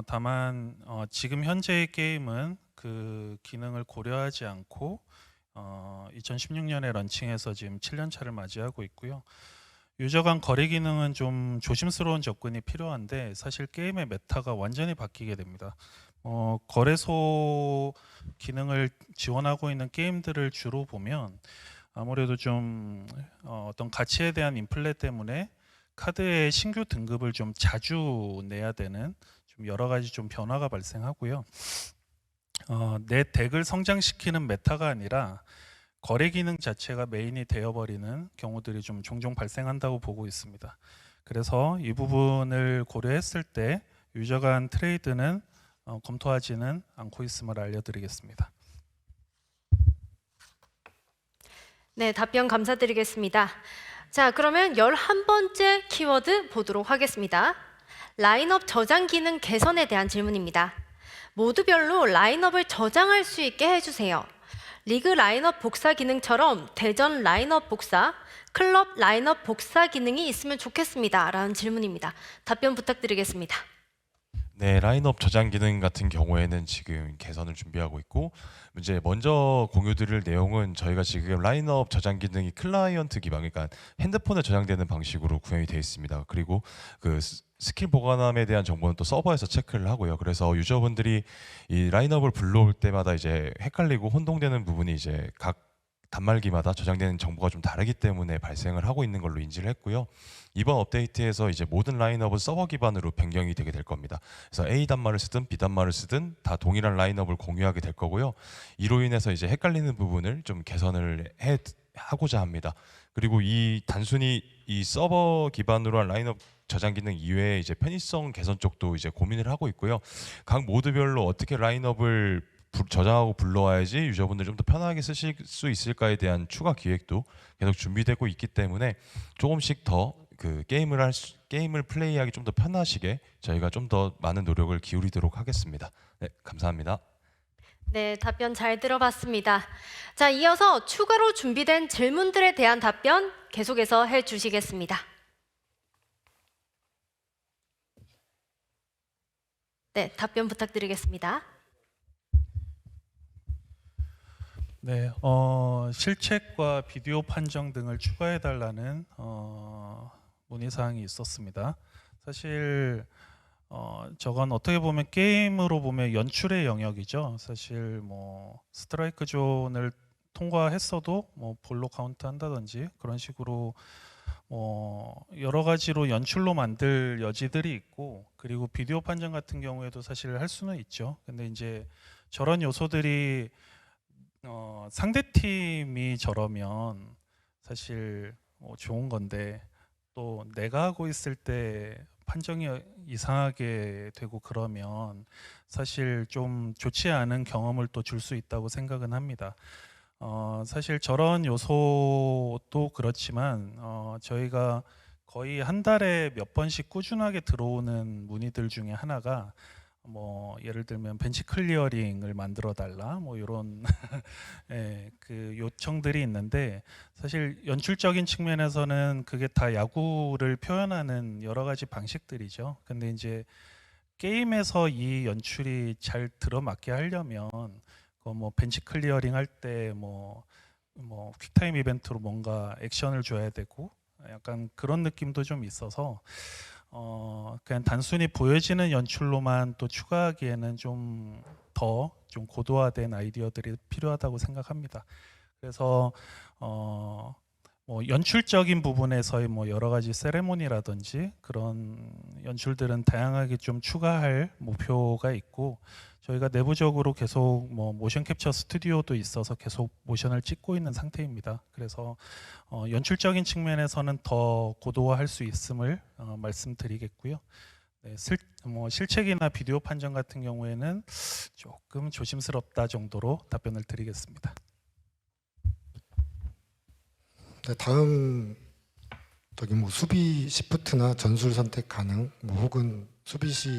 다만 지금 현재의 게임은 그 기능을 고려하지 않고 2016년에 런칭해서 지금 7년 차를 맞이하고 있고요. 유저 간 거래 기능은 좀 조심스러운 접근이 필요한데 사실 게임의 메타가 완전히 바뀌게 됩니다. 거래소 기능을 지원하고 있는 게임들을 주로 보면 아무래도 좀 어떤 가치에 대한 인플레 때문에 카드의 신규 등급을 좀 자주 내야 되는 좀 여러 가지 좀 변화가 발생하고요. 내 덱을 성장시키는 메타가 아니라 거래 기능 자체가 메인이 되어버리는 경우들이 좀 종종 발생한다고 보고 있습니다. 그래서 이 부분을 고려했을 때 유저 간 트레이드는 검토하지는 않고 있음을 알려드리겠습니다. 네, 답변 감사드리겠습니다. 자, 그러면 11번째 키워드 보도록 하겠습니다. 라인업 저장 기능 개선에 대한 질문입니다. 모드별로 라인업을 저장할 수 있게 해주세요. 리그 라인업 복사 기능처럼 대전 라인업 복사, 클럽 라인업 복사 기능이 있으면 좋겠습니다. 라는 질문입니다. 답변 부탁드리겠습니다. 네, 라인업 저장 기능 같은 경우에는 지금 개선을 준비하고 있고 이제 먼저 공유드릴 내용은 저희가 지금 라인업 저장 기능이 클라이언트 기반, 그러니까 핸드폰에 저장되는 방식으로 구현이 되어 있습니다. 그리고 그 스킬 보관함에 대한 정보는 또 서버에서 체크를 하고요. 그래서 유저분들이 이 라인업을 불러올 때마다 이제 헷갈리고 혼동되는 부분이 이제 각 단말기마다 저장되는 정보가 좀 다르기 때문에 발생을 하고 있는 걸로 인지를 했고요. 이번 업데이트에서 이제 모든 라인업은 서버 기반으로 변경이 되게 될 겁니다. 그래서 A 단말을 쓰든 B 단말을 쓰든 다 동일한 라인업을 공유하게 될 거고요. 이로 인해서 이제 헷갈리는 부분을 좀 개선을 하고자 합니다. 그리고 이 단순히 이 서버 기반으로 한 라인업 저장 기능 이외에 이제 편의성 개선 쪽도 이제 고민을 하고 있고요. 각 모드별로 어떻게 라인업을 저장하고 불러와야지 유저분들이 좀 더 편하게 쓰실 수 있을까에 대한 추가 기획도 계속 준비되고 있기 때문에 조금씩 더 그 게임을 플레이하기 좀 더 편하시게 저희가 좀 더 많은 노력을 기울이도록 하겠습니다. 네, 감사합니다. 네, 답변 잘 들어봤습니다. 자, 이어서 추가로 준비된 질문들에 대한 답변 계속해서 해주시겠습니다. 네, 답변 부탁드리겠습니다. 네, 실책과 비디오 판정 등을 추가해달라는 문의사항이 있었습니다. 사실 저건 어떻게 보면 게임으로 보면 연출의 영역이죠. 사실 뭐 스트라이크 존을 통과했어도 뭐 볼로 카운트 한다든지 그런 식으로 여러 가지로 연출로 만들 여지들이 있고, 그리고 비디오 판정 같은 경우에도 사실 할 수는 있죠. 근데 이제 저런 요소들이 상대 팀이 저러면 사실 좋은 건데 또 내가 하고 있을 때 판정이 이상하게 되고 그러면 사실 좀 좋지 않은 경험을 또 줄 수 있다고 생각은 합니다. 사실 저런 요소도 그렇지만 저희가 거의 한 달에 몇 번씩 꾸준하게 들어오는 문의들 중에 하나가 뭐 예를 들면 벤치 클리어링을 만들어 달라 뭐 이런 예, 그 요청들이 있는데, 사실 연출적인 측면에서는 그게 다 야구를 표현하는 여러 가지 방식들이죠. 근데 이제 게임에서 이 연출이 잘 들어맞게 하려면 뭐 벤치 클리어링 할 때 뭐 퀵타임 이벤트로 뭔가 액션을 줘야 되고 약간 그런 느낌도 좀 있어서 그냥 단순히 보여지는 연출로만 또 추가하기에는 좀 더 좀 고도화된 아이디어들이 필요하다고 생각합니다. 그래서 뭐 연출적인 부분에서의 뭐 여러 가지 세레모니라든지 그런 연출들은 다양하게 좀 추가할 목표가 있고, 저희가 내부적으로 계속 뭐 모션 캡처 스튜디오도 있어서 계속 모션을 찍고 있는 상태입니다. 그래서 연출적인 측면에서는 더 고도화할 수 있음을 말씀드리겠고요. 네, 실책이나 비디오 판정 같은 경우에는 조금 조심스럽다 정도로 답변을 드리겠습니다. 네, 다음 저기 뭐 수비 시프트나 전술 선택 가능, 뭐 혹은 수비 시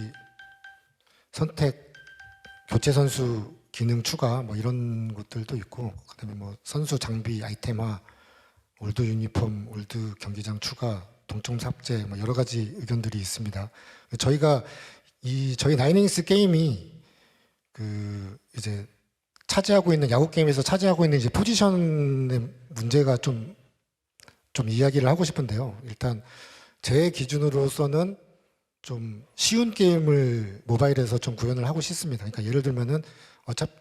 선택 교체 선수 기능 추가 뭐 이런 것들도 있고, 그다음에 뭐 선수 장비 아이템화, 올드 유니폼, 올드 경기장 추가, 동점 삭제 뭐 여러 가지 의견들이 있습니다. 저희가 저희 나이닝스 게임이 그 이제 차지하고 있는 야구 게임에서 차지하고 있는 이제 포지션의 문제가 좀 이야기를 하고 싶은데요. 일단 제 기준으로서는 좀 쉬운 게임을 모바일에서 좀 구현을 하고 싶습니다. 그러니까 예를 들면은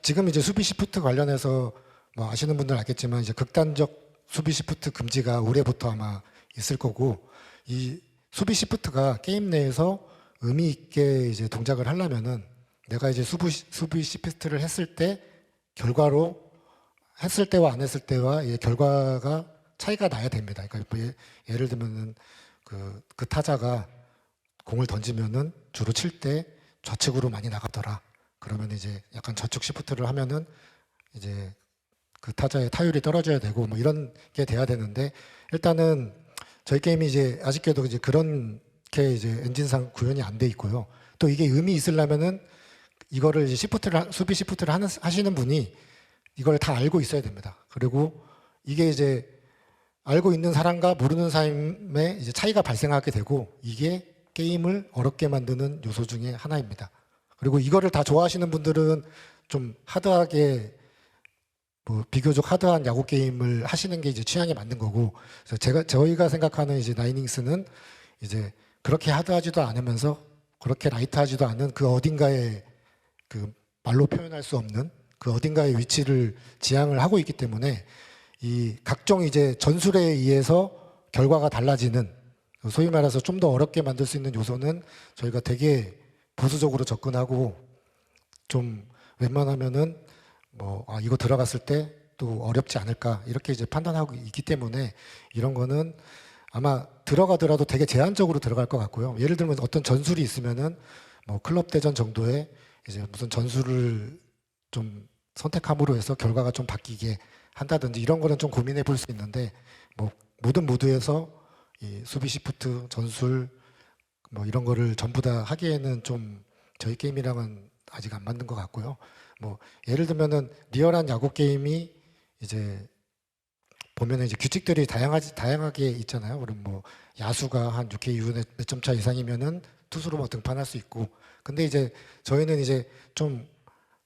지금 이제 수비 시프트 관련해서 뭐 아시는 분들 알겠지만 이제 극단적 수비 시프트 금지가 올해부터 아마 있을 거고, 이 수비 시프트가 게임 내에서 의미 있게 이제 동작을 하려면은 내가 이제 수비 시프트를 했을 때 결과로 했을 때와 안 했을 때와 이 결과가 차이가 나야 됩니다. 그러니까 뭐 예를 들면은 그 타자가 공을 던지면은 주로 칠 때 좌측으로 많이 나가더라. 그러면 이제 약간 좌측 시프트를 하면은 이제 그 타자의 타율이 떨어져야 되고 뭐 이런 게 돼야 되는데, 일단은 저희 게임이 이제 아쉽게도 이제 그렇게 이제 엔진상 구현이 안 돼 있고요. 또 이게 의미 있으려면은 이거를 이제 수비 시프트를 하시는 분이 이걸 다 알고 있어야 됩니다. 그리고 이게 이제 알고 있는 사람과 모르는 사람의 이제 차이가 발생하게 되고, 이게 게임을 어렵게 만드는 요소 중에 하나입니다. 그리고 이거를 다 좋아하시는 분들은 좀 하드하게 뭐 비교적 하드한 야구 게임을 하시는 게 이제 취향에 맞는 거고, 그래서 저희가 생각하는 이제 나이닝스는 이제 그렇게 하드하지도 않으면서 그렇게 라이트하지도 않은 그 어딘가에 그 말로 표현할 수 없는 그 어딘가의 위치를 지향을 하고 있기 때문에, 이 각종 이제 전술에 의해서 결과가 달라지는, 소위 말해서 좀 더 어렵게 만들 수 있는 요소는 저희가 되게 보수적으로 접근하고, 좀 웬만하면은 뭐 이거 들어갔을 때 또 어렵지 않을까 이렇게 이제 판단하고 있기 때문에, 이런 거는 아마 들어가더라도 되게 제한적으로 들어갈 것 같고요. 예를 들면 어떤 전술이 있으면은 뭐 클럽 대전 정도의 이제 무슨 전술을 좀 선택함으로 해서 결과가 좀 바뀌게 한다든지 이런 거는 좀 고민해 볼 수 있는데, 뭐 모든 모드에서 이 수비 시프트 전술 뭐 이런 거를 전부 다 하기에는 좀 저희 게임이랑은 아직 안 맞는 것 같고요. 뭐 예를 들면은 리얼한 야구 게임이 이제 보면은 이제 규칙들이 다양하게 있잖아요. 그럼 뭐 야수가 한 6회 이후에 몇 점 차 이상이면은 투수로 뭐 등판할 수 있고, 근데 이제 저희는 이제 좀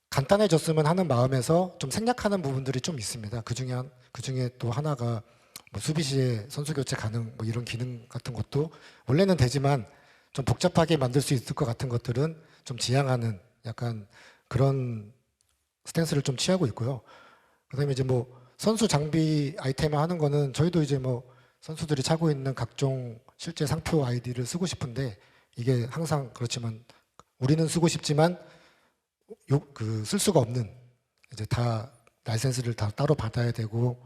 간단해졌으면 하는 마음에서 좀 생략하는 부분들이 좀 있습니다. 그 중에 또 하나가 뭐 수비 시에 선수 교체 가능 뭐 이런 기능 같은 것도 원래는 되지만 좀 복잡하게 만들 수 있을 것 같은 것들은 좀 지양하는 약간 그런 스탠스를 좀 취하고 있고요. 그다음에 이제 뭐 선수 장비 아이템화 하는 거는 저희도 이제 뭐 선수들이 차고 있는 각종 실제 상표 아이디를 쓰고 싶은데, 이게 항상 그렇지만 우리는 쓰고 싶지만 쓸 수가 없는, 이제 다 라이센스를 다 따로 받아야 되고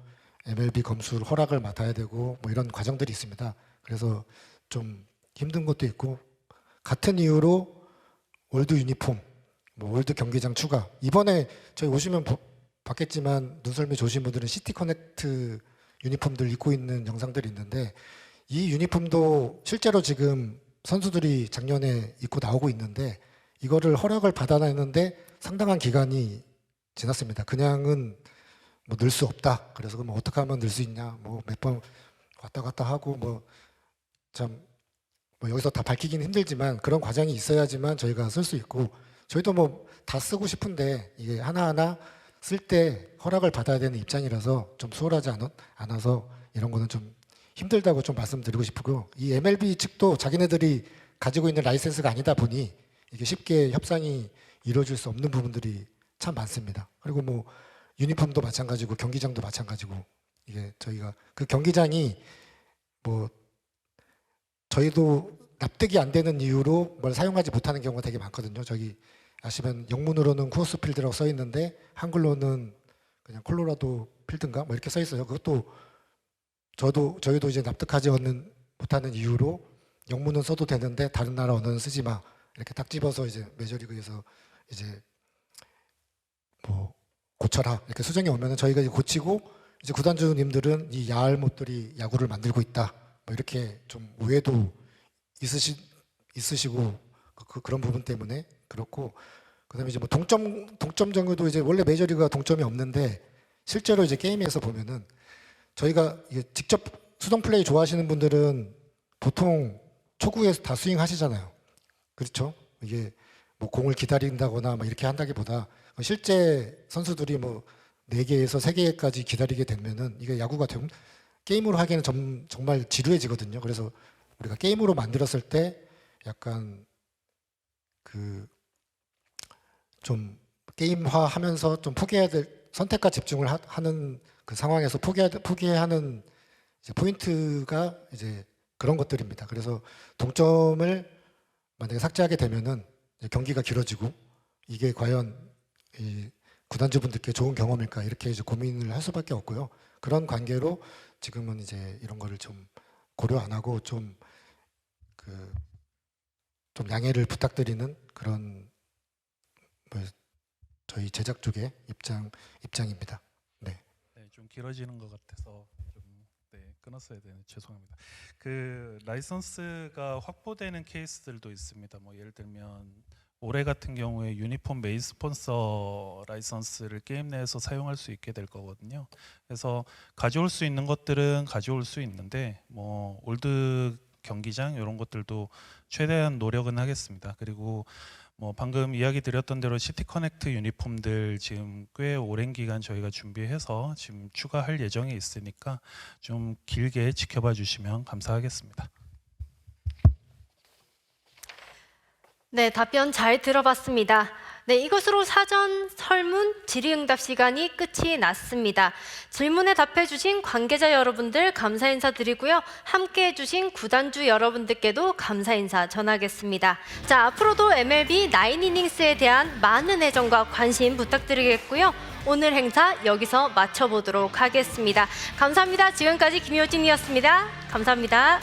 MLB 검수 허락을 맡아야 되고 뭐 이런 과정들이 있습니다. 그래서 좀 힘든 것도 있고, 같은 이유로 올드 유니폼, 뭐 올드 경기장 추가, 이번에 저희 오시면 봤겠지만 눈썰미 좋으신 분들은 시티 커넥트 유니폼들 입고 있는 영상들이 있는데, 이 유니폼도 실제로 지금 선수들이 작년에 입고 나오고 있는데 이거를 허락을 받아내는데 상당한 기간이 지났습니다. 그냥은 뭐 넣을 수 없다. 그래서 그럼 어떻게 하면 넣을 수 있냐? 뭐 몇 번 왔다 갔다 하고 뭐 여기서 다 밝히기는 힘들지만 그런 과정이 있어야지만 저희가 쓸 수 있고, 저희도 뭐 다 쓰고 싶은데 이게 하나하나 쓸 때 허락을 받아야 되는 입장이라서 좀 수월하지 않아서 이런 거는 좀 힘들다고 좀 말씀드리고 싶고요. 이 MLB 측도 자기네들이 가지고 있는 라이센스가 아니다 보니 이게 쉽게 협상이 이루어질 수 없는 부분들이 참 많습니다. 그리고 뭐 유니폼도 마찬가지고 경기장도 마찬가지고, 이게 저희가 그 경기장이 뭐 저희도 납득이 안 되는 이유로 뭘 사용하지 못하는 경우가 되게 많거든요. 저기 아시면 영문으로는 쿠어스 필드라고 써 있는데 한글로는 그냥 콜로라도 필드인가 뭐 이렇게 써 있어요. 그것도 저희도 이제 납득하지 못하는 이유로 영문은 써도 되는데 다른 나라 언어는 쓰지 마. 이렇게 딱 집어서 이제 메이저리그에서 이제 뭐 고쳐라 이렇게 수정이 오면은 저희가 이제 고치고 이제 구단주님들은 이 야할 못들이 야구를 만들고 있다. 뭐 이렇게 좀 오해도 있으시고 그런 부분 때문에 그렇고 그다음에 이제 뭐 동점 정도도 이제 원래 메이저리그가 동점이 없는데 실제로 이제 게임에서 보면은 저희가 이게 직접 수동 플레이 좋아하시는 분들은 보통 초구에서 다 스윙 하시잖아요. 그렇죠? 이게 뭐 공을 기다린다거나 막 이렇게 한다기보다 실제 선수들이 뭐 4개에서 3개까지 기다리게 되면은 이게 야구가 게임으로 하기에는 정말 지루해지거든요. 그래서 우리가 게임으로 만들었을 때 약간 그 좀 게임화하면서 좀 포기해야 될 선택과 집중을 하는 그 상황에서 포기해야 하는 이제 포인트가 이제 그런 것들입니다. 그래서 동점을 만약에 삭제하게 되면은 이제 경기가 길어지고 이게 과연 이 구단주분들께 좋은 경험일까 이렇게 이제 고민을 할 수밖에 없고요. 그런 관계로 지금은 이제 이런 거를 좀 고려 안 하고 좀 양해를 부탁드리는 그런 뭐 저희 제작 쪽의 입장입니다. 네. 네, 좀 길어지는 것 같아서 좀 끊었어야 되는 죄송합니다. 그 라이선스가 확보되는 케이스들도 있습니다. 뭐 예를 들면 올해 같은 경우에 유니폼 메인 스폰서 라이선스를 게임 내에서 사용할 수 있게 될 거거든요. 그래서 가져올 수 있는 것들은 가져올 수 있는데 뭐 올드 경기장 이런 것들도 최대한 노력은 하겠습니다. 그리고 뭐 방금 이야기 드렸던 대로 시티 커넥트 유니폼들 지금 꽤 오랜 기간 저희가 준비해서 지금 추가할 예정이 있으니까 좀 길게 지켜봐 주시면 감사하겠습니다. 네, 답변 잘 들어봤습니다. 네, 이것으로 사전 설문 질의응답 시간이 끝이 났습니다. 질문에 답해주신 관계자 여러분들 감사 인사드리고요. 함께해주신 구단주 여러분들께도 감사 인사 전하겠습니다. 자, 앞으로도 MLB 9이닝스에 대한 많은 애정과 관심 부탁드리겠고요. 오늘 행사 여기서 마쳐보도록 하겠습니다. 감사합니다. 지금까지 김효진이었습니다. 감사합니다.